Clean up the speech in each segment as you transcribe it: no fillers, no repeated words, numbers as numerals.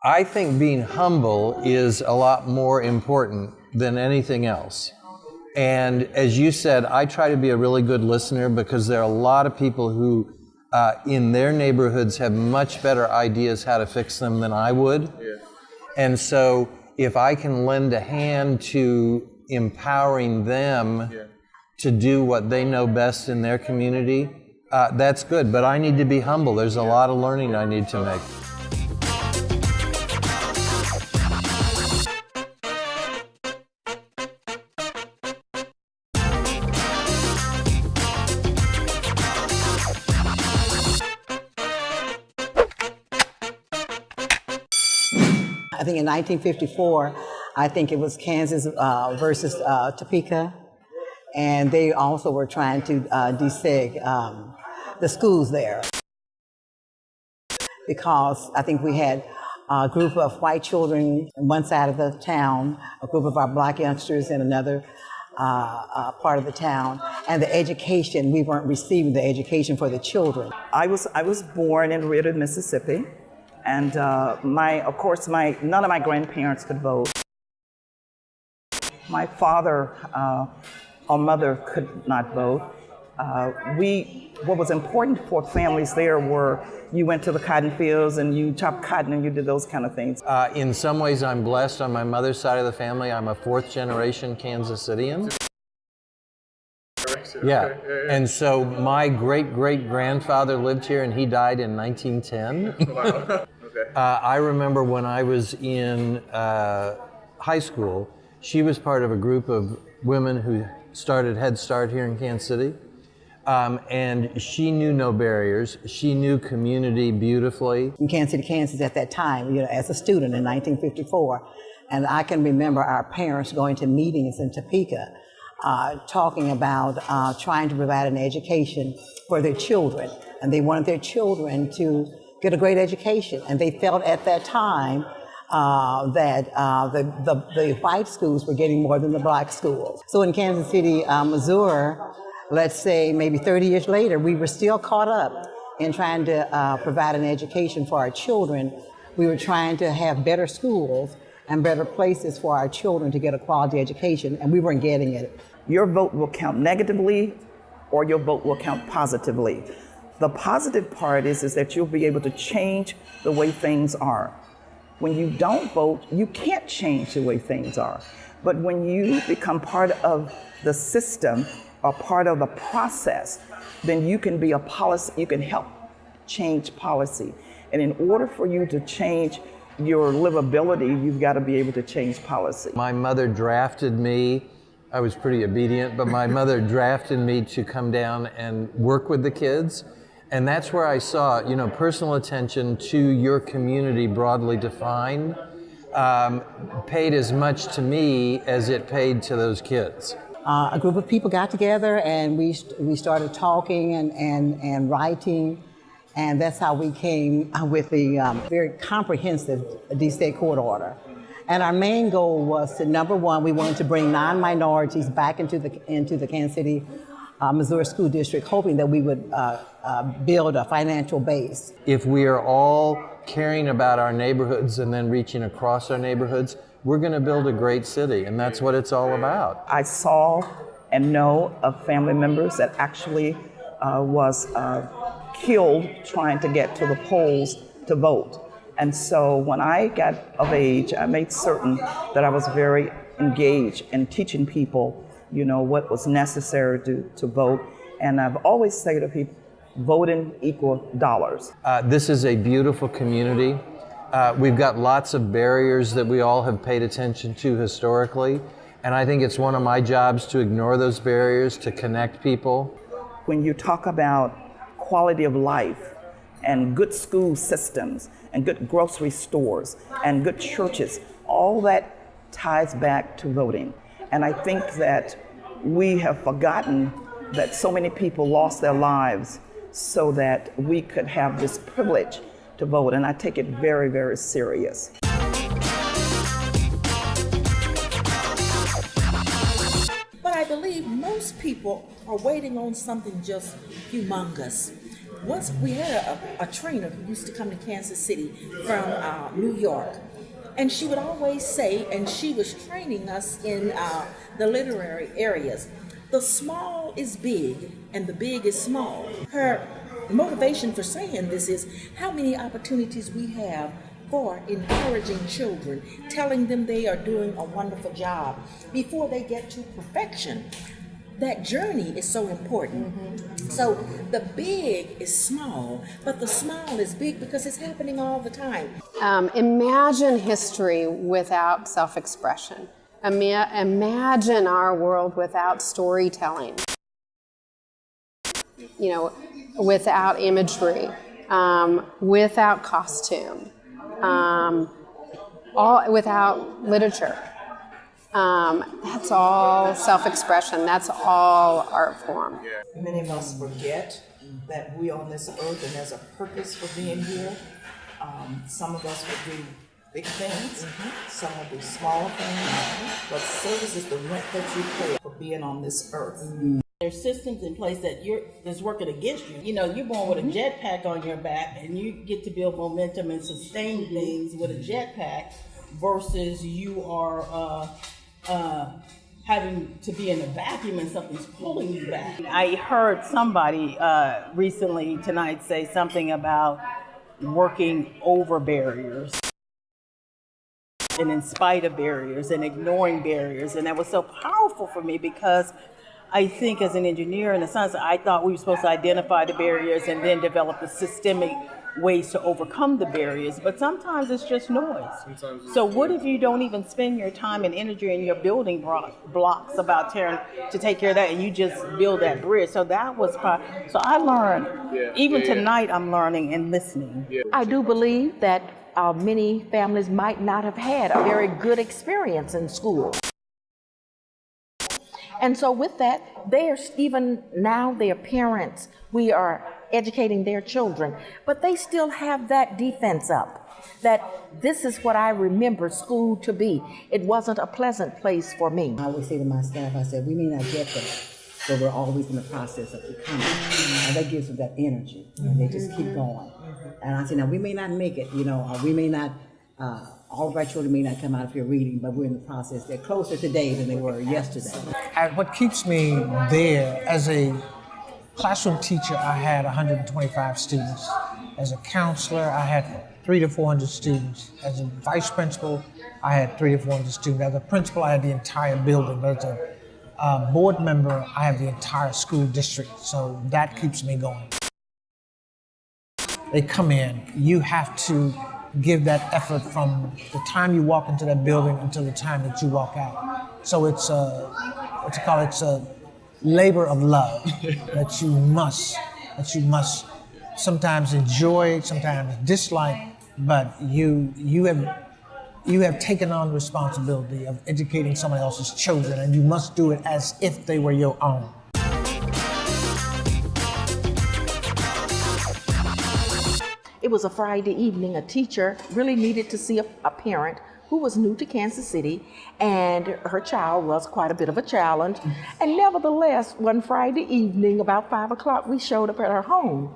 I think being humble is a lot more important than anything else. And as you said, I try to be a really good listener because there are a lot of people who in their neighborhoods have much better ideas how to fix them than I would. Yeah. And so if I can lend a hand to empowering them to do what they know best in their community, that's good. But I need to be humble. There's a lot of learning I need to make. I think in 1954, I think it was Kansas versus Topeka, and they also were trying to deseg the schools there because I think we had a group of white children on one side of the town, a group of our black youngsters in another part of the town, and the education, we weren't receiving the education for the children. I was born in Ritter, Mississippi. And none of my grandparents could vote. My father or mother could not vote. What was important for families there were you went to the cotton fields and you chopped cotton and you did those kind of things. In some ways, I'm blessed. On my mother's side of the family, I'm a fourth generation Kansas Cityan. Yeah, and so my great-great-grandfather lived here and he died in 1910. Wow. I remember when I was in high school, she was part of a group of women who started Head Start here in Kansas City. And she knew no barriers. She knew community beautifully. In Kansas City, Kansas at that time, as a student in 1954. And I can remember our parents going to meetings in Topeka, talking about trying to provide an education for their children. And they wanted their children to get a great education. And they felt at that time that the white schools were getting more than the black schools. So in Kansas City, Missouri, let's say maybe 30 years later, we were still caught up in trying to provide an education for our children. We were trying to have better schools and better places for our children to get a quality education, and we weren't getting it. Your vote will count negatively or your vote will count positively. The positive part is that you'll be able to change the way things are. When you don't vote, you can't change the way things are. But when you become part of the system or part of the process, then you can be a policy, you can help change policy. And in order for you to change your livability, you've got to be able to change policy. My mother drafted me. I was pretty obedient, but my mother drafted me to come down and work with the kids. And that's where I saw, personal attention to your community broadly defined, paid as much to me as it paid to those kids. A group of people got together and we started talking and writing, and that's how we came with the very comprehensive desegregation court order. And our main goal was to, number one, we wanted to bring non-minorities back into the Kansas City, Missouri School District, hoping that we would build a financial base. If we are all caring about our neighborhoods and then reaching across our neighborhoods, we're going to build a great city, and that's what it's all about. I saw and know of family members that actually was killed trying to get to the polls to vote. And so when I got of age, I made certain that I was very engaged in teaching people, what was necessary to vote. And I've always said to people, voting equals dollars. This is a beautiful community. We've got lots of barriers that we all have paid attention to historically. And I think it's one of my jobs to ignore those barriers, to connect people. When you talk about quality of life and good school systems and good grocery stores and good churches, all that ties back to voting. And I think that we have forgotten that so many people lost their lives so that we could have this privilege to vote, and I take it very, very serious. But I believe most people are waiting on something just humongous. Once we had a trainer who used to come to Kansas City from New York, and she would always say, and she was training us in the literary areas, the small is big and the big is small. Her motivation for saying this is how many opportunities we have for encouraging children, telling them they are doing a wonderful job before they get to perfection. That journey is so important. So the big is small, but the small is big because it's happening all the time. Imagine history without self-expression. Imagine our world without storytelling. Without imagery, without costume, without literature. That's all self-expression. That's all art form. Many of us forget that we on this earth and there's a purpose for being here. Some of us will do big things, some will do small things, but service is the rent that you pay for being on this earth. There's systems in place that's working against you. You're born with a jetpack on your back, and you get to build momentum and sustain things with a jetpack, versus you are having to be in a vacuum and something's pulling you back. I heard somebody recently tonight say something about working over barriers and in spite of barriers and ignoring barriers, and that was so powerful for me because I think as an engineer, in a sense, I thought we were supposed to identify the barriers and then develop the systemic ways to overcome the barriers, but sometimes it's just noise. So what if you don't even spend your time and energy in your building blocks about to take care of that, and you just build that bridge? So that was so I learned, even tonight I'm learning and listening. I do believe that many families might not have had a very good experience in school. And so with that, even now their parents, we are educating their children, but they still have that defense up, that this is what I remember school to be. It wasn't a pleasant place for me. I always say to my staff, I said, we may not get there, but we're always in the process of becoming. And that gives them that energy, and they just keep going. And I say, now we may not make it, or we may not, all of our children may not come out of here reading, but we're in the process. They're closer today than they were yesterday. What keeps me there, as a classroom teacher, I had 125 students. As a counselor, I had 300 to 400 students. As a vice principal, I had 300 to 400 students. As a principal, I had the entire building. But as a board member, I have the entire school district. So that keeps me going. They come in, you have to give that effort from the time you walk into that building until the time that you walk out. So it's it's a labor of love that you must sometimes enjoy, sometimes dislike, but you have taken on the responsibility of educating someone else's children, and you must do it as if they were your own. It was a Friday evening. A teacher really needed to see a parent who was new to Kansas City, and her child was quite a bit of a challenge. And nevertheless, one Friday evening, about 5 o'clock, we showed up at her home.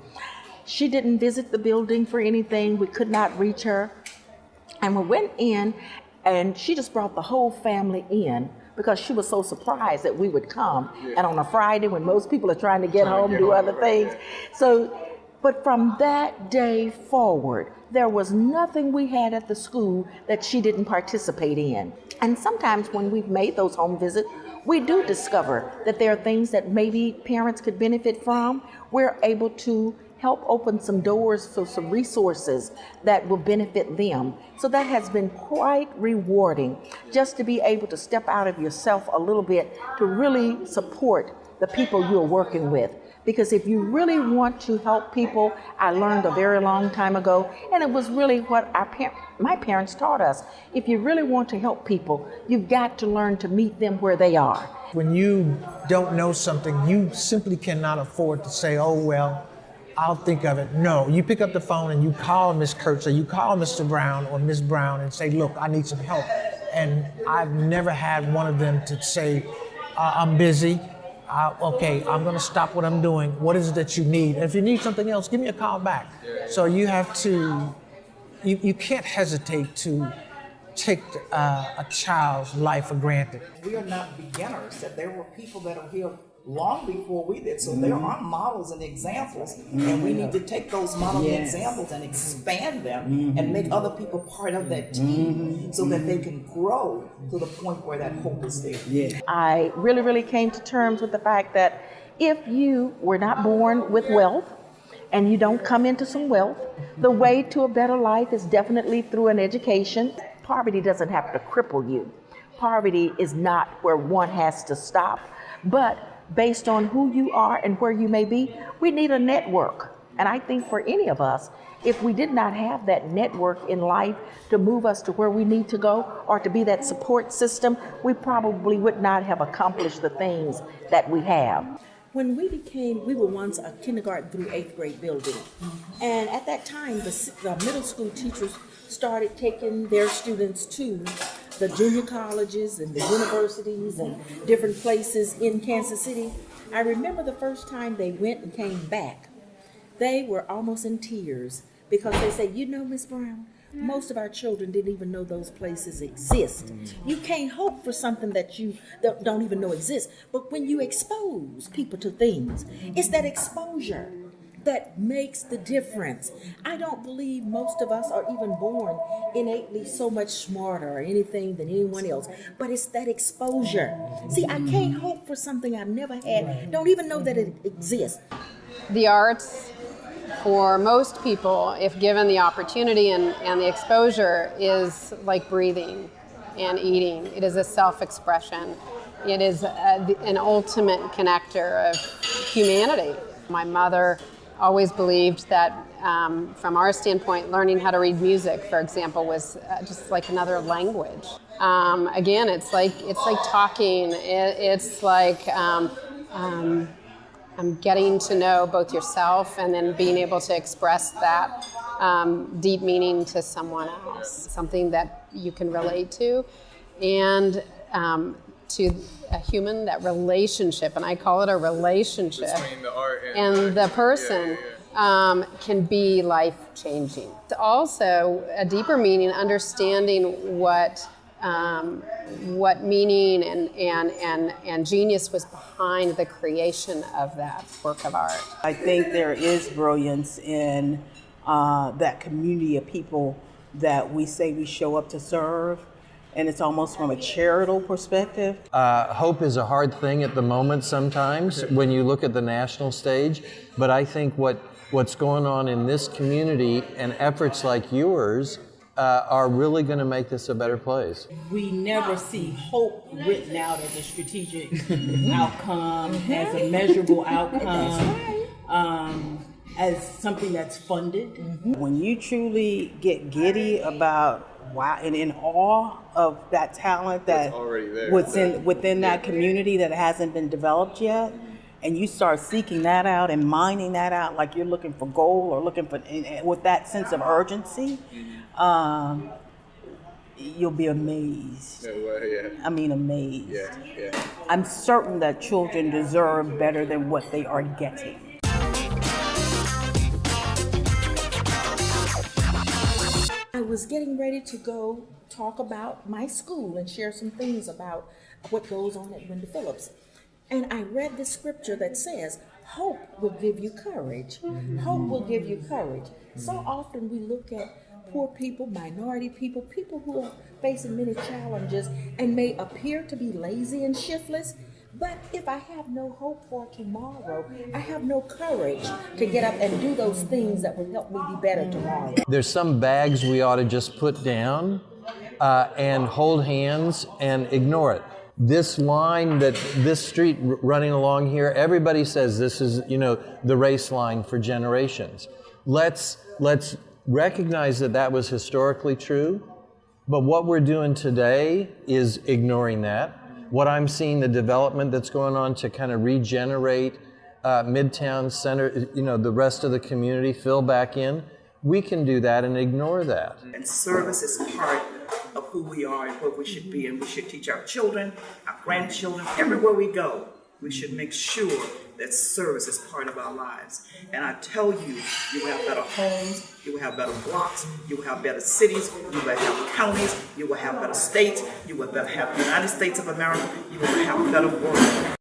She didn't visit the building for anything. We could not reach her. And we went in, and she just brought the whole family in because she was so surprised that we would come. And on a Friday, when most people are trying to get home, do other things. But from that day forward, there was nothing we had at the school that she didn't participate in. And sometimes when we've made those home visits, we do discover that there are things that maybe parents could benefit from. We're able to help open some doors for some resources that will benefit them. So that has been quite rewarding, just to be able to step out of yourself a little bit to really support the people you're working with. Because if you really want to help people, I learned a very long time ago, and it was really what my parents taught us. If you really want to help people, you've got to learn to meet them where they are. When you don't know something, you simply cannot afford to say, oh, well, I'll think of it. No, you pick up the phone and you call Miss Kurtz or you call Mr. Brown or Miss Brown and say, look, I need some help. And I've never had one of them to say, I'm busy. Okay, I'm going to stop what I'm doing. What is it that you need? And if you need something else, give me a call back. So you have to, you can't hesitate to take a child's life for granted. We are not beginners, that there were people that are here long before we did. So there are models and examples, and we need to take those models and examples and expand them and make other people part of that team so that they can grow to the point where that hope is there. I really, really came to terms with the fact that if you were not born with wealth and you don't come into some wealth, the way to a better life is definitely through an education. Poverty doesn't have to cripple you. Poverty is not where one has to stop, but based on who you are and where you may be, we need a network. And I think for any of us, if we did not have that network in life to move us to where we need to go or to be that support system, we probably would not have accomplished the things that we have. When we were once a kindergarten through 8th grade building. And at that time, the middle school teachers started taking their students to the junior colleges and the universities and different places in Kansas City. I remember the first time they went and came back, they were almost in tears because they said, you know, Miss Brown, most of our children didn't even know those places exist. You can't hope for something that you don't even know exists. But when you expose people to things, it's that exposure that makes the difference. I don't believe most of us are even born innately so much smarter or anything than anyone else, but it's that exposure. See, I can't hope for something I've never had, don't even know that it exists. The arts, for most people, if given the opportunity and the exposure, is like breathing and eating. It is a self-expression. It is an ultimate connector of humanity. My mother always believed that from our standpoint, learning how to read music, for example, was just like another language. Again, it's like talking. It's like getting to know both yourself and then being able to express that deep meaning to someone else, something that you can relate to, and to a human, that relationship, and I call it a relationship between the art and the person can be life-changing. Also, a deeper meaning, understanding what meaning and genius was behind the creation of that work of art. I think there is brilliance in that community of people that we say we show up to serve, and it's almost from a charitable perspective. Hope is a hard thing at the moment sometimes when you look at the national stage, but I think what's going on in this community and efforts like yours are really going to make this a better place. We never see hope written out as a strategic outcome, as a measurable outcome, as something that's funded. When you truly get giddy about wow and in awe of that talent that within that community that hasn't been developed yet, and you start seeking that out and mining that out like you're looking for gold or looking for with that sense of urgency, you'll be amazed. I mean, amazed. I'm certain that children deserve better than what they are getting. I was getting ready to go talk about my school and share some things about what goes on at Wendell Phillips. And I read the scripture that says, hope will give you courage. Hope will give you courage. So often we look at poor people, minority people, people who are facing many challenges and may appear to be lazy and shiftless. But if I have no hope for tomorrow, I have no courage to get up and do those things that will help me be better tomorrow. There's some bags we ought to just put down and hold hands and ignore it. This line this street running along here, everybody says this is, the race line for generations. Let's recognize that was historically true, but what we're doing today is ignoring that. What I'm seeing, the development that's going on to kind of regenerate Midtown Center, the rest of the community, fill back in, we can do that and ignore that. And service is part of who we are and what we should be, and we should teach our children, our grandchildren, everywhere we go, we should make sure that service is part of our lives. And I tell you, you will have better homes, you will have better blocks, you will have better cities, you will have counties, you will have better states, you will have the United States of America, you will have better world.